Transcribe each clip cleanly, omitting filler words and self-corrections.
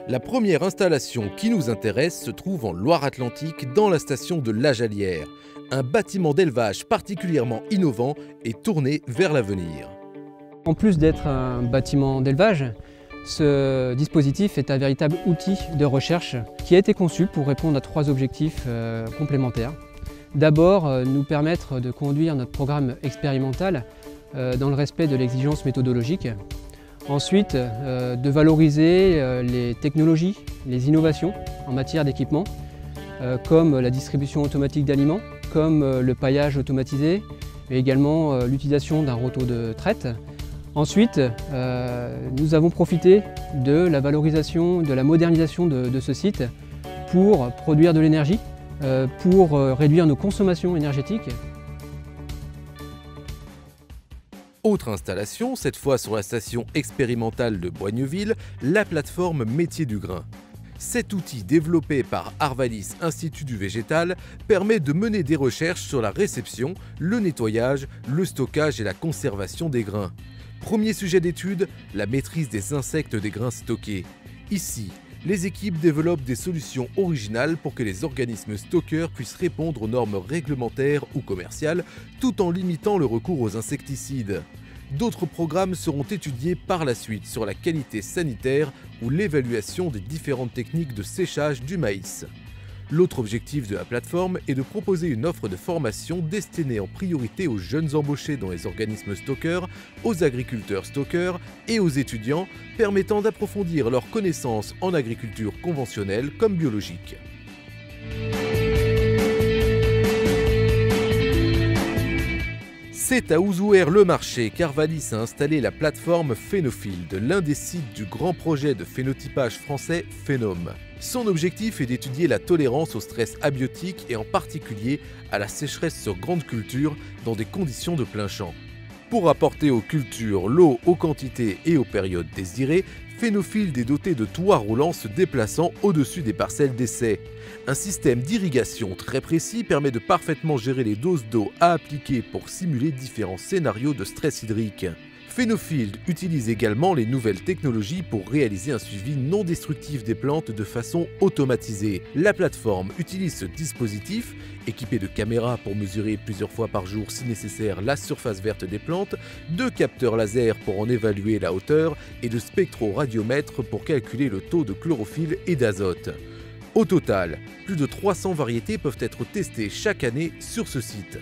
La première installation qui nous intéresse se trouve en Loire-Atlantique, dans la station de La Jalière. Un bâtiment d'élevage particulièrement innovant et tourné vers l'avenir. En plus d'être un bâtiment d'élevage, ce dispositif est un véritable outil de recherche qui a été conçu pour répondre à 3 objectifs complémentaires. D'abord, nous permettre de conduire notre programme expérimental dans le respect de l'exigence méthodologique. Ensuite, de valoriser les technologies, les innovations en matière d'équipement, comme la distribution automatique d'aliments, comme le paillage automatisé, mais également l'utilisation d'un roto de traite. Ensuite, nous avons profité de la valorisation, de la modernisation de ce site pour produire de l'énergie, pour réduire nos consommations énergétiques. Autre installation, cette fois sur la station expérimentale de Boigneville, la plateforme Métiers du grain. Cet outil développé par Arvalis Institut du Végétal permet de mener des recherches sur la réception, le nettoyage, le stockage et la conservation des grains. Premier sujet d'étude, la maîtrise des insectes des grains stockés. Ici, les équipes développent des solutions originales pour que les organismes stockeurs puissent répondre aux normes réglementaires ou commerciales tout en limitant le recours aux insecticides. D'autres programmes seront étudiés par la suite sur la qualité sanitaire ou l'évaluation des différentes techniques de séchage du maïs. L'autre objectif de la plateforme est de proposer une offre de formation destinée en priorité aux jeunes embauchés dans les organismes stockeurs, aux agriculteurs stockeurs et aux étudiants, permettant d'approfondir leurs connaissances en agriculture conventionnelle comme biologique. C'est à Ouzouer-le-Marché qu'Arvalis a installé la plateforme Phénofield, l'un des sites du grand projet de phénotypage français Phénome. Son objectif est d'étudier la tolérance au stress abiotique et en particulier à la sécheresse sur grande culture dans des conditions de plein champ. Pour apporter aux cultures l'eau aux quantités et aux périodes désirées, Phénofield est doté de toits roulants se déplaçant au-dessus des parcelles d'essai. Un système d'irrigation très précis permet de parfaitement gérer les doses d'eau à appliquer pour simuler différents scénarios de stress hydrique. Phénofield utilise également les nouvelles technologies pour réaliser un suivi non destructif des plantes de façon automatisée. La plateforme utilise ce dispositif, équipé de caméras pour mesurer plusieurs fois par jour si nécessaire la surface verte des plantes, de capteurs laser pour en évaluer la hauteur et de spectroradiomètres pour calculer le taux de chlorophylle et d'azote. Au total, plus de 300 variétés peuvent être testées chaque année sur ce site.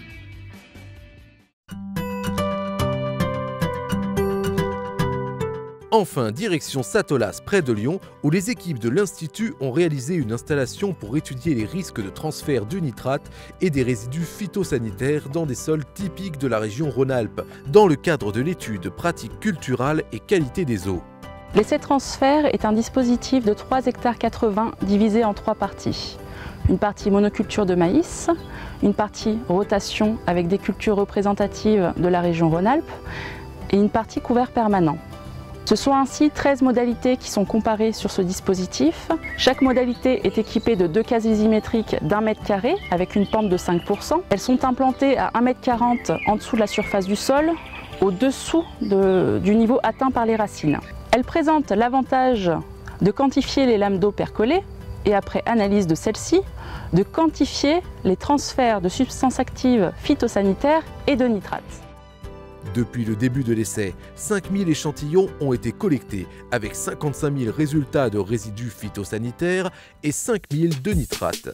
Enfin, direction Satolas, près de Lyon, où les équipes de l'Institut ont réalisé une installation pour étudier les risques de transfert du nitrate et des résidus phytosanitaires dans des sols typiques de la région Rhône-Alpes, dans le cadre de l'étude pratique culturale et qualité des eaux. L'essai transfert est un dispositif de 3,80 hectares divisé en 3 parties. Une partie monoculture de maïs, une partie rotation avec des cultures représentatives de la région Rhône-Alpes et une partie couvert permanent. Ce sont ainsi 13 modalités qui sont comparées sur ce dispositif. Chaque modalité est équipée de 2 cases visimétriques d'1 mètre carré avec une pente de 5%. Elles sont implantées à 1,40 m en dessous de la surface du sol, au-dessous du niveau atteint par les racines. Elles présentent l'avantage de quantifier les lames d'eau percolées et après analyse de celles-ci, de quantifier les transferts de substances actives phytosanitaires et de nitrates. Depuis le début de l'essai, 5000 échantillons ont été collectés avec 55 000 résultats de résidus phytosanitaires et 5000 de nitrates.